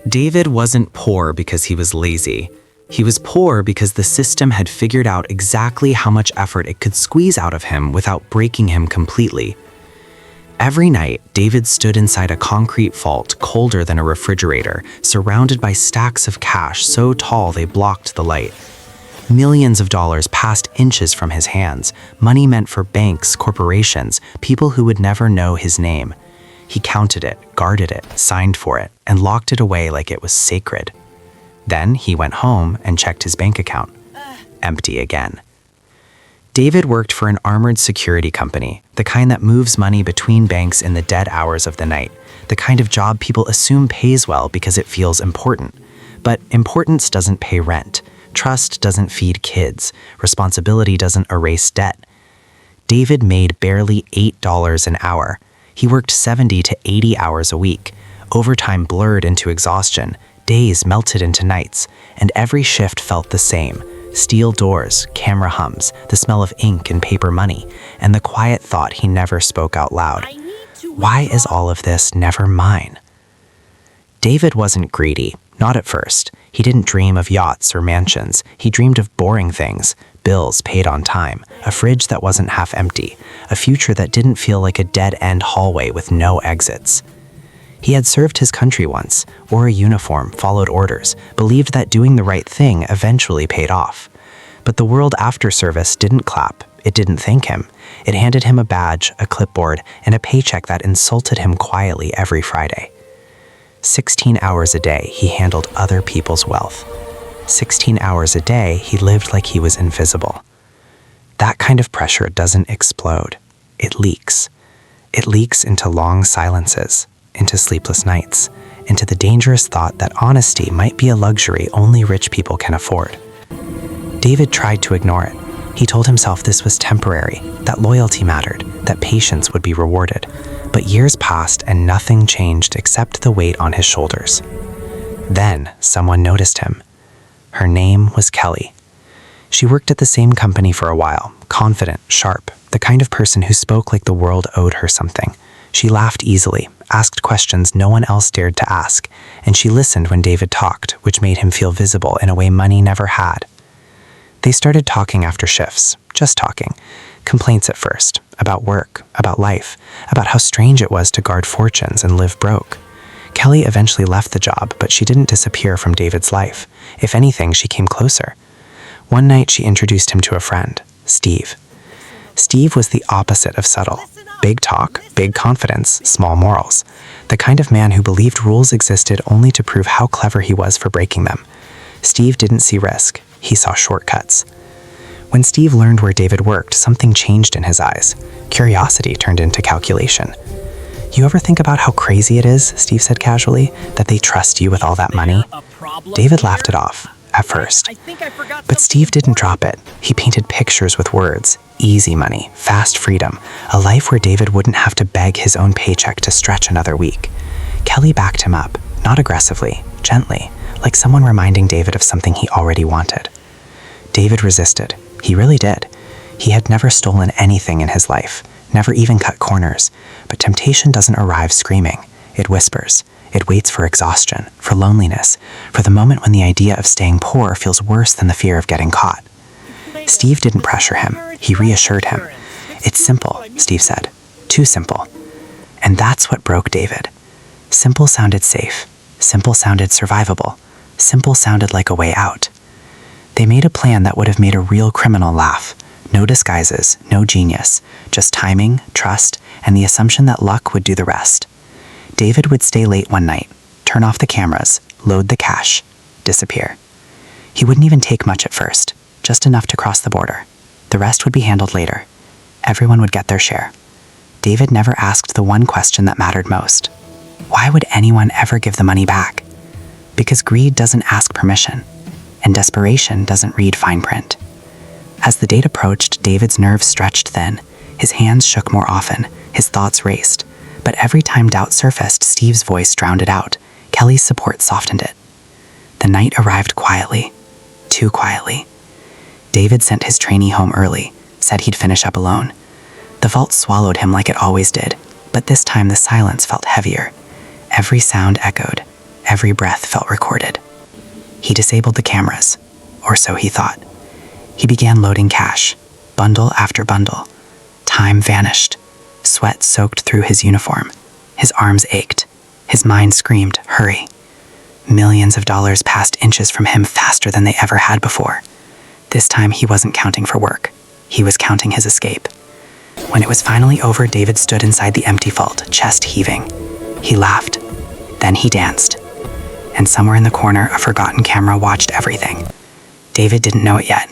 David wasn't poor because he was lazy. He was poor because the system had figured out exactly how much effort it could squeeze out of him without breaking him completely. Every night, David stood inside a concrete vault colder than a refrigerator, surrounded by stacks of cash so tall they blocked the light. Millions of dollars passed inches from his hands, money meant for banks, corporations, people who would never know his name. He counted it, guarded it, signed for it, and locked it away like it was sacred. Then he went home and checked his bank account. Empty again. David worked for an armored security company, the kind that moves money between banks in the dead hours of the night, the kind of job people assume pays well because it feels important. But importance doesn't pay rent. Trust doesn't feed kids. Responsibility doesn't erase debt. David made barely $8 an hour. He worked 70 to 80 hours a week. Overtime blurred into exhaustion. Days melted into nights, and every shift felt the same. Steel doors, camera hums, the smell of ink and paper money, and the quiet thought he never spoke out loud. Why is all of this never mine? David wasn't greedy, not at first. He didn't dream of yachts or mansions. He dreamed of boring things, bills paid on time, a fridge that wasn't half empty, a future that didn't feel like a dead-end hallway with no exits. He had served his country once, wore a uniform, followed orders, believed that doing the right thing eventually paid off. But the world after service didn't clap. It didn't thank him. It handed him a badge, a clipboard, and a paycheck that insulted him quietly every Friday. 16 hours a day, he handled other people's wealth. 16 hours a day, he lived like he was invisible. That kind of pressure doesn't explode. It leaks. It leaks into long silences, into sleepless nights, into the dangerous thought that honesty might be a luxury only rich people can afford. David tried to ignore it. He told himself this was temporary, that loyalty mattered, that patience would be rewarded. But years passed and nothing changed except the weight on his shoulders. Then someone noticed him. Her name was Kelly. She worked at the same company for a while, confident, sharp, the kind of person who spoke like the world owed her something. She laughed easily, asked questions no one else dared to ask, and she listened when David talked, which made him feel visible in a way money never had. They started talking after shifts, just talking. Complaints at first, about work, about life, about how strange it was to guard fortunes and live broke. Kelly eventually left the job, but she didn't disappear from David's life. If anything, she came closer. One night, she introduced him to a friend, Steve. Steve was the opposite of subtle. Big talk, big confidence, small morals. The kind of man who believed rules existed only to prove how clever he was for breaking them. Steve didn't see risk. He saw shortcuts. When Steve learned where David worked, something changed in his eyes. Curiosity turned into calculation. "You ever think about how crazy it is," Steve said casually, "that they trust you with all that money?" David laughed it off, at first. But Steve didn't drop it. He painted pictures with words. Easy money, fast freedom, a life where David wouldn't have to beg his own paycheck to stretch another week. Kelly backed him up, not aggressively, gently, like someone reminding David of something he already wanted. David resisted. He really did. He had never stolen anything in his life, never even cut corners. But temptation doesn't arrive screaming. It whispers. It waits for exhaustion, for loneliness, for the moment when the idea of staying poor feels worse than the fear of getting caught. Steve didn't pressure him. He reassured him. "It's simple," Steve said. "Too simple." And that's what broke David. Simple sounded safe. Simple sounded survivable. Simple sounded like a way out. They made a plan that would have made a real criminal laugh. No disguises, no genius, just timing, trust, and the assumption that luck would do the rest. David would stay late one night, turn off the cameras, load the cash, disappear. He wouldn't even take much at first, just enough to cross the border. The rest would be handled later. Everyone would get their share. David never asked the one question that mattered most. Why would anyone ever give the money back? Because greed doesn't ask permission, and desperation doesn't read fine print. As the date approached, David's nerves stretched thin. His hands shook more often, his thoughts raced. But every time doubt surfaced, Steve's voice drowned it out. Kelly's support softened it. The night arrived quietly, too quietly. David sent his trainee home early, said he'd finish up alone. The vault swallowed him like it always did, but this time the silence felt heavier. Every sound echoed. Every breath felt recorded. He disabled the cameras, or so he thought. He began loading cash, bundle after bundle. Time vanished. Sweat soaked through his uniform. His arms ached. His mind screamed, "Hurry." Millions of dollars passed inches from him faster than they ever had before. This time he wasn't counting for work. He was counting his escape. When it was finally over, David stood inside the empty vault, chest heaving. He laughed. Then he danced. And somewhere in the corner, a forgotten camera watched everything. David didn't know it yet,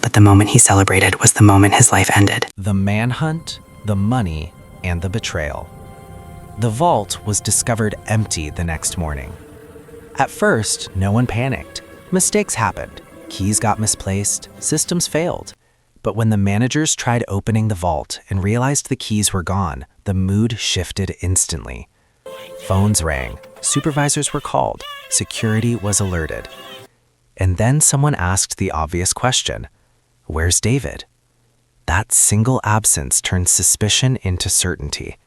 but the moment he celebrated was the moment his life ended. The manhunt, the money, and the betrayal. The vault was discovered empty the next morning. At first, no one panicked. Mistakes happened. Keys got misplaced, systems failed. But when the managers tried opening the vault and realized the keys were gone, the mood shifted instantly. Phones rang, supervisors were called, security was alerted. And then someone asked the obvious question, "Where's David?" That single absence turned suspicion into certainty.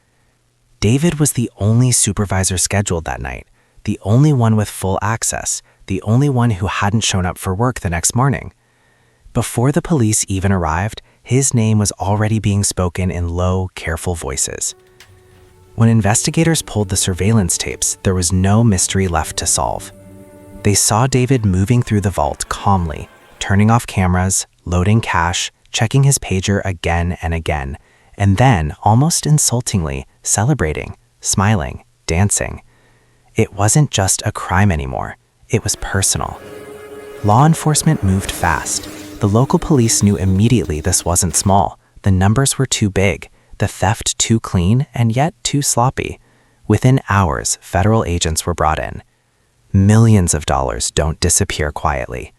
David was the only supervisor scheduled that night, the only one with full access, the only one who hadn't shown up for work the next morning. Before the police even arrived, his name was already being spoken in low, careful voices. When investigators pulled the surveillance tapes, there was no mystery left to solve. They saw David moving through the vault calmly, turning off cameras, loading cash, checking his pager again and again, and then, almost insultingly, celebrating, smiling, dancing. It wasn't just a crime anymore. It was personal. Law enforcement moved fast. The local police knew immediately this wasn't small. The numbers were too big, the theft too clean, and yet too sloppy. Within hours, federal agents were brought in. Millions of dollars don't disappear quietly.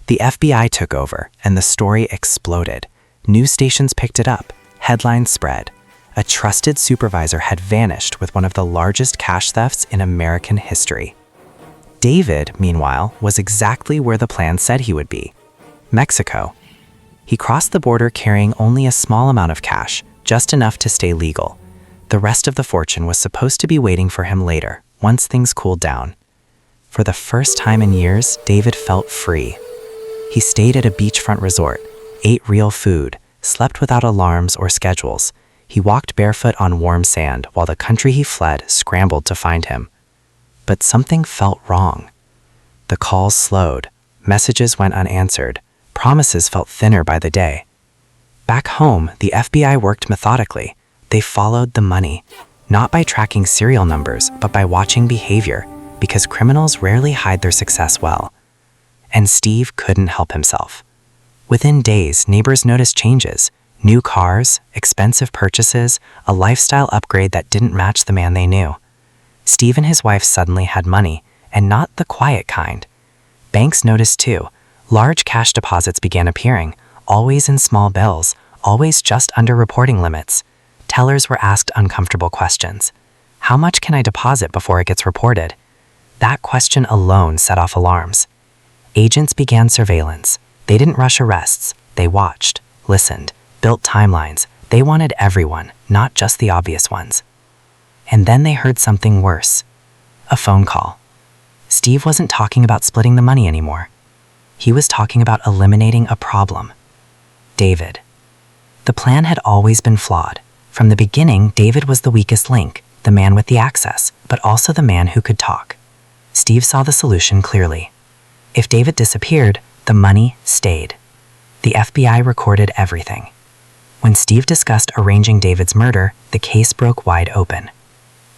The FBI took over, and the story exploded. News stations picked it up. Headlines spread. A trusted supervisor had vanished with one of the largest cash thefts in American history. David, meanwhile, was exactly where the plan said he would be: Mexico. He crossed the border carrying only a small amount of cash, just enough to stay legal. The rest of the fortune was supposed to be waiting for him later, once things cooled down. For the first time in years, David felt free. He stayed at a beachfront resort, ate real food, slept without alarms or schedules. He walked barefoot on warm sand while the country he fled scrambled to find him. But something felt wrong. The calls slowed, messages went unanswered, promises felt thinner by the day. Back home, the FBI worked methodically. They followed the money, not by tracking serial numbers, but by watching behavior, because criminals rarely hide their success well. And Steve couldn't help himself. Within days, neighbors noticed changes: new cars, expensive purchases, a lifestyle upgrade that didn't match the man they knew. Steve and his wife suddenly had money, and not the quiet kind. Banks noticed too. Large cash deposits began appearing, always in small bills, always just under reporting limits. Tellers were asked uncomfortable questions. How much can I deposit before it gets reported? That question alone set off alarms. Agents began surveillance. They didn't rush arrests. They watched, listened, built timelines. They wanted everyone, not just the obvious ones. And then they heard something worse. A phone call. Steve wasn't talking about splitting the money anymore. He was talking about eliminating a problem. David. The plan had always been flawed. From the beginning, David was the weakest link, the man with the access, but also the man who could talk. Steve saw the solution clearly. If David disappeared, the money stayed. The FBI recorded everything. When Steve discussed arranging David's murder, the case broke wide open.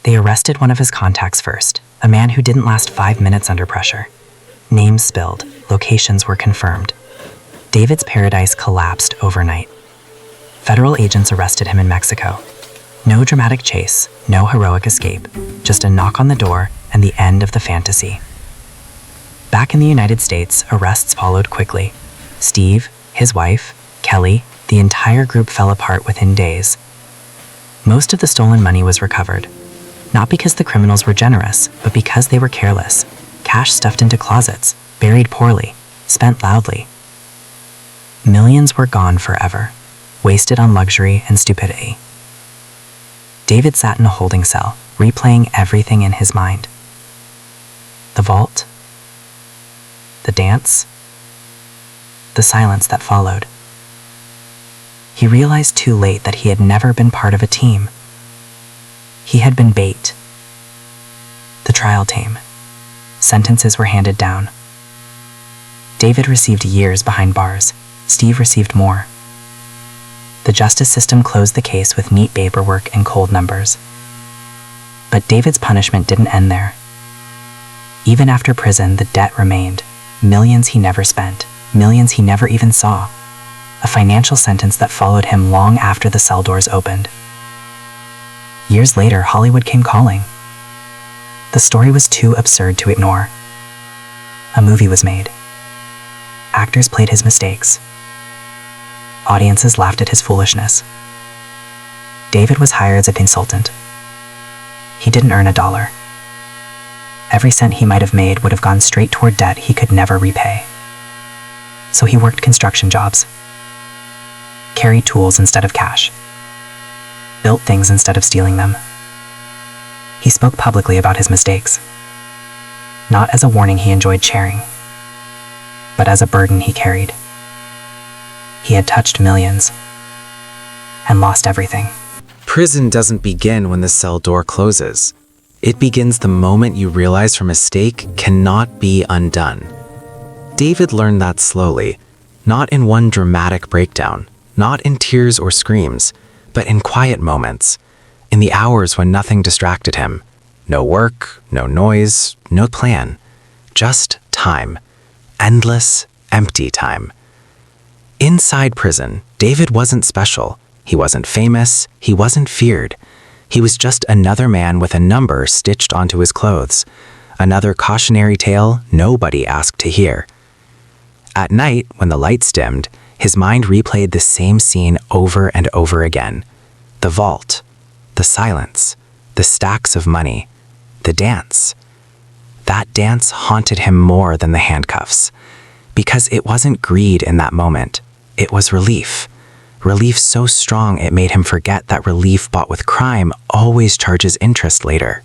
They arrested one of his contacts first, a man who didn't last 5 minutes under pressure. Names spilled, locations were confirmed. David's paradise collapsed overnight. Federal agents arrested him in Mexico. No dramatic chase, no heroic escape, just a knock on the door and the end of the fantasy. Back in the United States, arrests followed quickly. Steve, his wife, Kelly, the entire group fell apart within days. Most of the stolen money was recovered. Not because the criminals were generous, but because they were careless. Cash stuffed into closets, buried poorly, spent loudly. Millions were gone forever, wasted on luxury and stupidity. David sat in a holding cell, replaying everything in his mind. The vault, the dance, the silence that followed. He realized too late that he had never been part of a team. He had been bait. The trial came. Sentences were handed down. David received years behind bars. Steve received more. The justice system closed the case with neat paperwork and cold numbers. But David's punishment didn't end there. Even after prison, the debt remained. Millions he never spent. Millions he never even saw. A financial sentence that followed him long after the cell doors opened. Years later, Hollywood came calling. The story was too absurd to ignore. A movie was made. Actors played his mistakes. Audiences laughed at his foolishness. David was hired as a consultant. He didn't earn $1. Every cent he might have made would have gone straight toward debt he could never repay. So he worked construction jobs. Carried tools instead of cash. Built things instead of stealing them. He spoke publicly about his mistakes. Not as a warning he enjoyed sharing, but as a burden he carried. He had touched millions and lost everything. Prison doesn't begin when the cell door closes. It begins the moment you realize your mistake cannot be undone. David learned that slowly, not in one dramatic breakdown, not in tears or screams, but in quiet moments, in the hours when nothing distracted him. No work, no noise, no plan. Just time. Endless, empty time. Inside prison, David wasn't special. He wasn't famous. He wasn't feared. He was just another man with a number stitched onto his clothes. Another cautionary tale nobody asked to hear. At night, when the lights dimmed, his mind replayed the same scene over and over again. The vault, the silence, the stacks of money, the dance. That dance haunted him more than the handcuffs, because it wasn't greed in that moment. It was relief. Relief so strong it made him forget that relief bought with crime always charges interest later.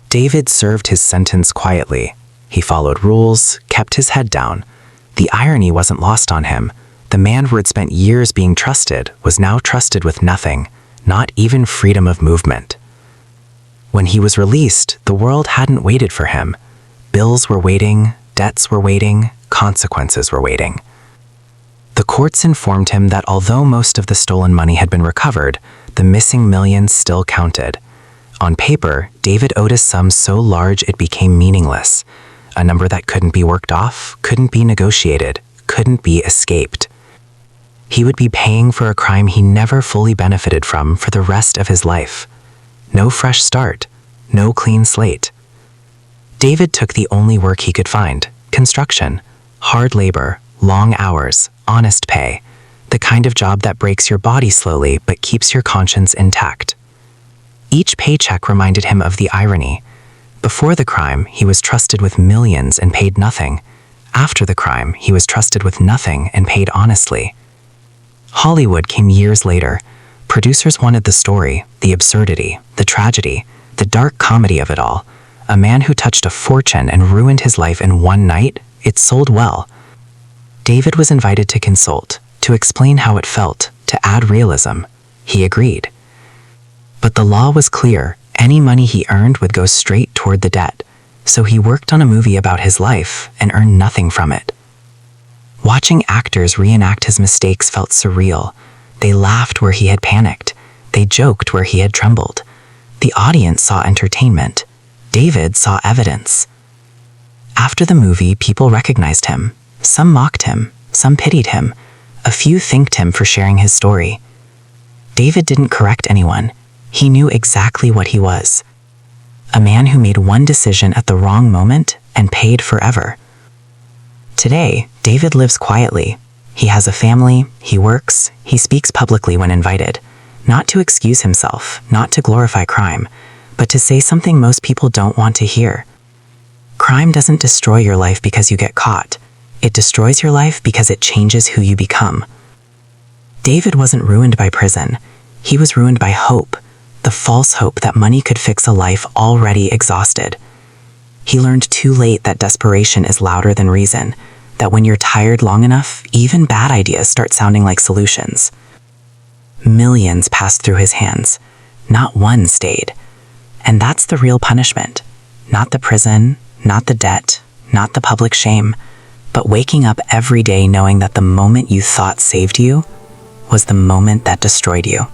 David served his sentence quietly. He followed rules, kept his head down. The irony wasn't lost on him. The man who had spent years being trusted was now trusted with nothing, not even freedom of movement. When he was released, the world hadn't waited for him. Bills were waiting, debts were waiting, consequences were waiting. The courts informed him that although most of the stolen money had been recovered, the missing millions still counted. On paper, David owed a sum so large it became meaningless, a number that couldn't be worked off, couldn't be negotiated, couldn't be escaped. He would be paying for a crime he never fully benefited from for the rest of his life. No fresh start, no clean slate. David took the only work he could find, construction, hard labor, long hours, honest pay, the kind of job that breaks your body slowly but keeps your conscience intact. Each paycheck reminded him of the irony. Before the crime, he was trusted with millions and paid nothing. After the crime, he was trusted with nothing and paid honestly. Hollywood came years later. Producers wanted the story, the absurdity, the tragedy, the dark comedy of it all. A man who touched a fortune and ruined his life in one night, it sold well. David was invited to consult, to explain how it felt, to add realism. He agreed. But the law was clear. Any money he earned would go straight toward the debt. So he worked on a movie about his life and earned nothing from it. Watching actors reenact his mistakes felt surreal. They laughed where he had panicked. They joked where he had trembled. The audience saw entertainment. David saw evidence. After the movie, people recognized him. Some mocked him. Some pitied him. A few thanked him for sharing his story. David didn't correct anyone. He knew exactly what he was. A man who made one decision at the wrong moment and paid forever. Today, David lives quietly. He has a family, he works, he speaks publicly when invited. Not to excuse himself, not to glorify crime, but to say something most people don't want to hear. Crime doesn't destroy your life because you get caught. It destroys your life because it changes who you become. David wasn't ruined by prison. He was ruined by hope, the false hope that money could fix a life already exhausted. He learned too late that desperation is louder than reason, that when you're tired long enough, even bad ideas start sounding like solutions. Millions passed through his hands. Not one stayed. And that's the real punishment. Not the prison, not the debt, not the public shame, but waking up every day knowing that the moment you thought saved you was the moment that destroyed you.